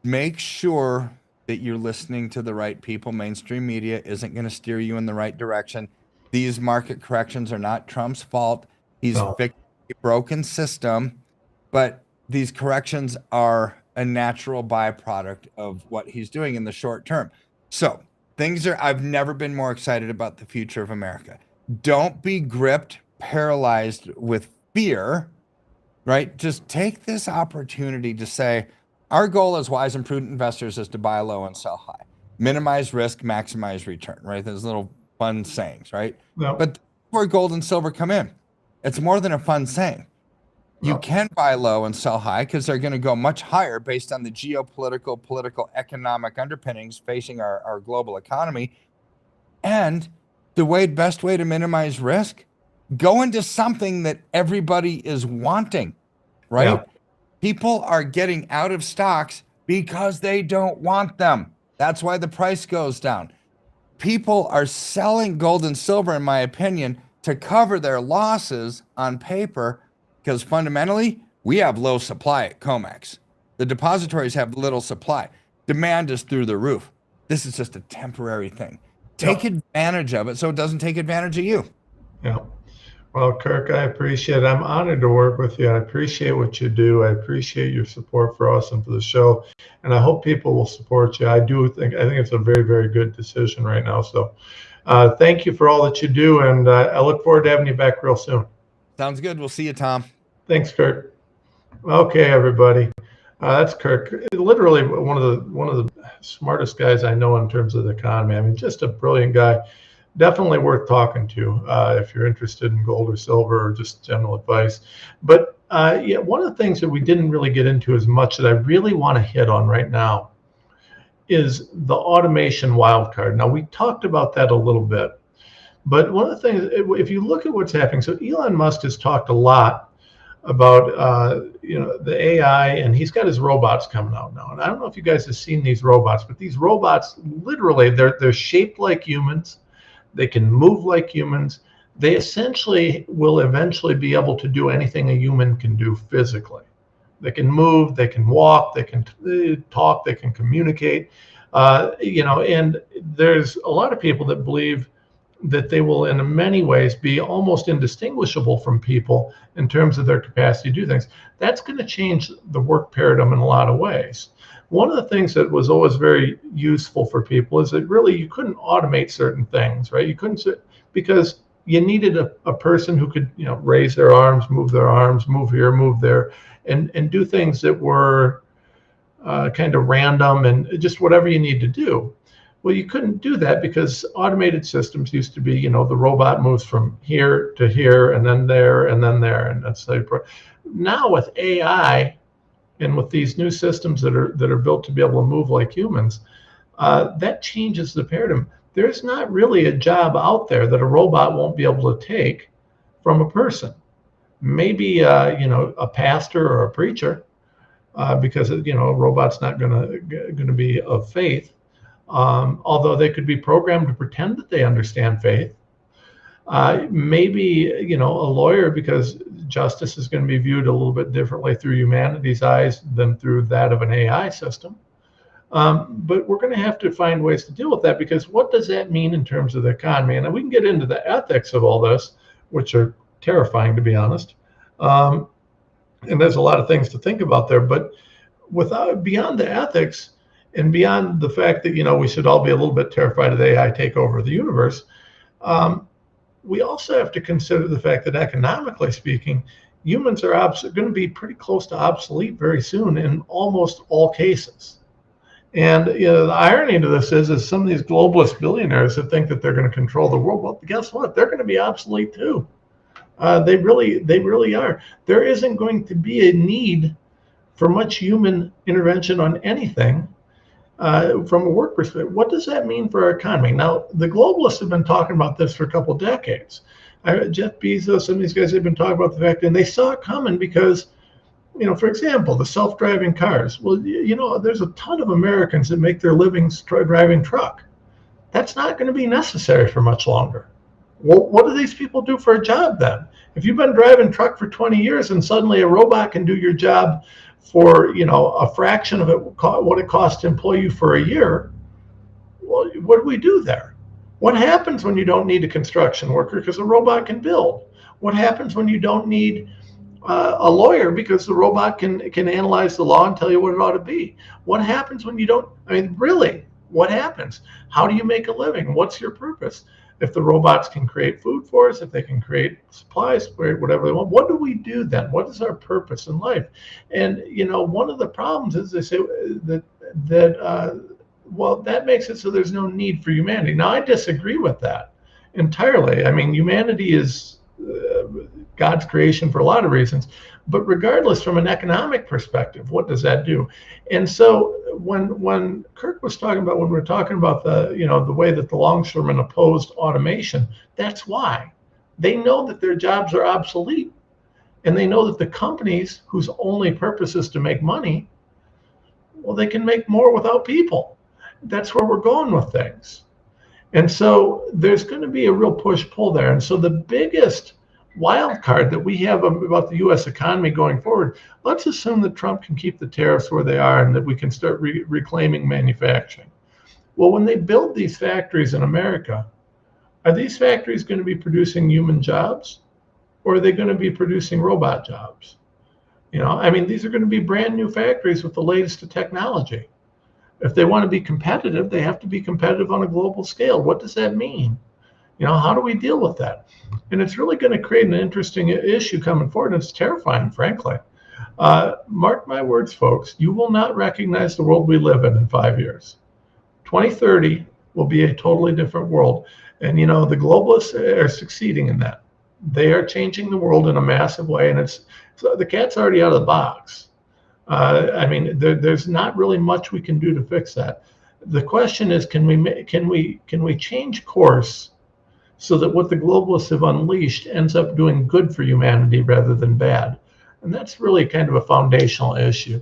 make sure that you're listening to the right people. Mainstream media isn't going to steer you in the right direction. These market corrections are not Trump's fault. He's fixed a broken system, but these corrections are a natural byproduct of what he's doing in the short term. So I've never been more excited about the future of America. Don't be gripped, paralyzed with fear, right? Just take this opportunity to say, our goal as wise and prudent investors is to buy low and sell high, minimize risk, maximize return, right? Those little fun sayings, right? No. But that's where gold and silver come in. It's more than a fun saying. You can buy low and sell high because they're going to go much higher based on the geopolitical, political, economic underpinnings facing our global economy. And the best way to minimize risk, go into something that everybody is wanting, right? Yeah. People are getting out of stocks because they don't want them. That's why the price goes down. People are selling gold and silver, in my opinion, to cover their losses on paper, because fundamentally, we have low supply at COMEX. The depositories have little supply. Demand is through the roof. This is just a temporary thing. Take advantage of it so it doesn't take advantage of you. Yeah. Well, Kirk, I appreciate it. I'm honored to work with you. I appreciate what you do. I appreciate your support for us and for the show. And I hope people will support you. I think it's a very, very good decision right now. So thank you for all that you do. And I look forward to having you back real soon. Sounds good. We'll see you, Tom. Thanks, Kirk. Okay, everybody. That's Kirk. Literally one of the smartest guys I know in terms of the economy. I mean, just a brilliant guy. Definitely worth talking to if you're interested in gold or silver or just general advice. But one of the things that we didn't really get into as much that I really want to hit on right now is the automation wildcard. Now, we talked about that a little bit. But one of the things, if you look at what's happening, so Elon Musk has talked a lot about the AI, and he's got his robots coming out now. And I don't know if you guys have seen these robots, but these robots, literally, they're shaped like humans. They can move like humans. They essentially will eventually be able to do anything a human can do physically. They can move, they can walk, they can talk, they can communicate. And there's a lot of people that believe that they will in many ways be almost indistinguishable from people in terms of their capacity to do things. That's going to change the work paradigm in a lot of ways. One of the things that was always very useful for people is that really you couldn't automate certain things, right? You couldn't, because you needed a person who could, raise their arms, move here, move there, and do things that were kind of random and just whatever you need to do. Well, you couldn't do that because automated systems used to be, the robot moves from here to here and then there and then there, and that's now with AI and with these new systems that are built to be able to move like humans, that changes the paradigm. There's not really a job out there that a robot won't be able to take from a person. Maybe a pastor or a preacher, because a robot's not going to be of faith. Although they could be programmed to pretend that they understand faith. Maybe, a lawyer, because justice is going to be viewed a little bit differently through humanity's eyes than through that of an AI system. But we're going to have to find ways to deal with that, because what does that mean in terms of the economy? And we can get into the ethics of all this, which are terrifying, to be honest. And there's a lot of things to think about there, but beyond the ethics, and beyond the fact that, we should all be a little bit terrified of AI take over the universe, we also have to consider the fact that economically speaking, humans are going to be pretty close to obsolete very soon in almost all cases. And the irony to this is some of these globalist billionaires that think that they're going to control the world, well, guess what? They're going to be obsolete too. They really are. There isn't going to be a need for much human intervention on anything. From a work perspective, what does that mean for our economy? Now, the globalists have been talking about this for a couple of decades. Jeff Bezos, some of these guys have been talking about the fact, and they saw it coming because, for example, the self-driving cars. Well, there's a ton of Americans that make their livings driving truck. That's not going to be necessary for much longer. Well, what do these people do for a job then? If you've been driving truck for 20 years and suddenly a robot can do your job for a fraction of what it costs to employ you for a year, well, what do we do there? What happens when you don't need a construction worker because a robot can build? What happens when you don't need a lawyer because the robot can analyze the law and tell you what it ought to be? What happens when you don't? Really, what happens? How do you make a living? What's your purpose? If the robots can create food for us, if they can create supplies, whatever they want, what do we do then? What is our purpose in life? And one of the problems is they say that makes it so there's no need for humanity. Now, I disagree with that entirely. Humanity is God's creation for a lot of reasons, but regardless, from an economic perspective, what does that do? And so when Kirk was talking about, when we were talking about the way that the longshoremen opposed automation, that's why. They know that their jobs are obsolete, and they know that the companies whose only purpose is to make money, well, they can make more without people. That's where we're going with things. And so there's going to be a real push-pull there. And so the biggest wild card that we have about the U.S. economy going forward, let's assume that Trump can keep the tariffs where they are and that we can start reclaiming manufacturing. Well, when they build these factories in America, are these factories going to be producing human jobs, or are they going to be producing robot jobs? These are going to be brand new factories with the latest of technology. If they want to be competitive, they have to be competitive on a global scale. What does that mean? How do we deal with that? And it's really going to create an interesting issue coming forward. And it's terrifying, frankly. Mark my words, folks, you will not recognize the world we live in 5 years. 2030 will be a totally different world. And, the globalists are succeeding in that. They are changing the world in a massive way. And so the cat's already out of the box. There's not really much we can do to fix that. The question is, can we change course so that what the globalists have unleashed ends up doing good for humanity rather than bad? And that's really kind of a foundational issue.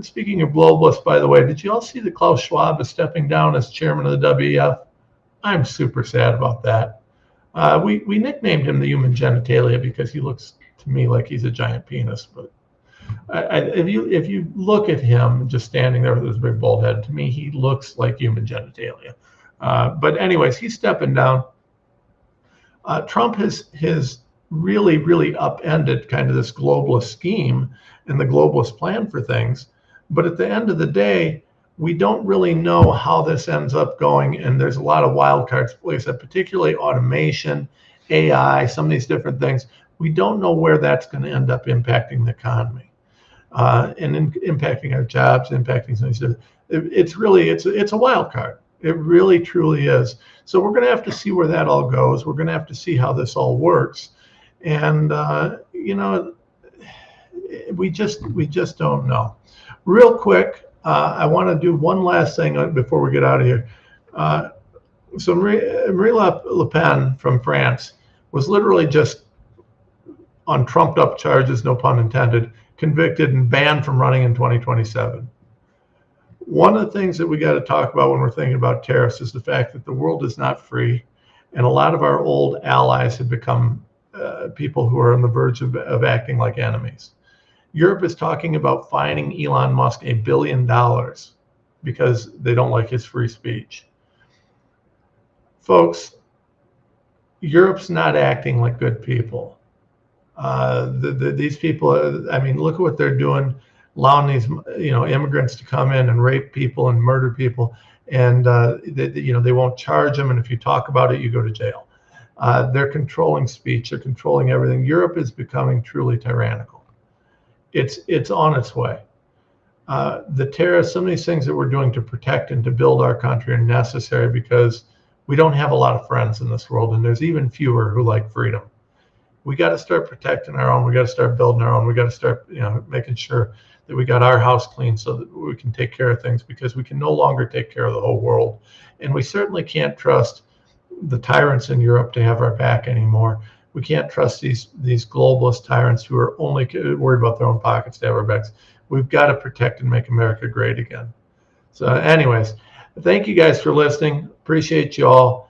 Speaking of globalists, by the way, did you all see that Klaus Schwab is stepping down as chairman of the WEF? I'm super sad about that. We nicknamed him the human genitalia because he looks to me like he's a giant penis. But if you look at him just standing there with his big bald head, to me he looks like human genitalia. But anyways, he's stepping down. Trump has really upended kind of this globalist scheme and the globalist plan for things. But at the end of the day, we don't really know how this ends up going. And there's a lot of wild cards, like I said, particularly automation, AI, some of these different things. We don't know where that's going to end up impacting the economy and impacting our jobs, impacting some of these. It's a wild card. It really truly is. So we're going to have to see where that all goes. We're going to have to see how this all works. And we just don't know. Real quick, I want to do one last thing before we get out of here. So Marie Le Pen from France was literally just on trumped up charges, no pun intended, convicted and banned from running in 2027. One of the things that we got to talk about when we're thinking about tariffs is the fact that the world is not free, and a lot of our old allies have become people who are on the verge of acting like enemies. Europe is talking about fining Elon Musk $1 billion because they don't like his free speech. Folks, Europe's not acting like good people. These people, I mean, look at what they're doing, allowing these, immigrants to come in and rape people and murder people, and they won't charge them, and if you talk about it, you go to jail. They're controlling speech, they're controlling everything. Europe is becoming truly tyrannical. It's on its way. The tariffs, some of these things that we're doing to protect and to build our country are necessary because we don't have a lot of friends in this world, and there's even fewer who like freedom. We got to start protecting our own. We got to start building our own. We got to start, making sure that we got our house clean so that we can take care of things, because we can no longer take care of the whole world. And we certainly can't trust the tyrants in Europe to have our back anymore. We can't trust these globalist tyrants who are only worried about their own pockets to have our backs. We've got to protect and make America great again. So anyways, thank you guys for listening. Appreciate you all.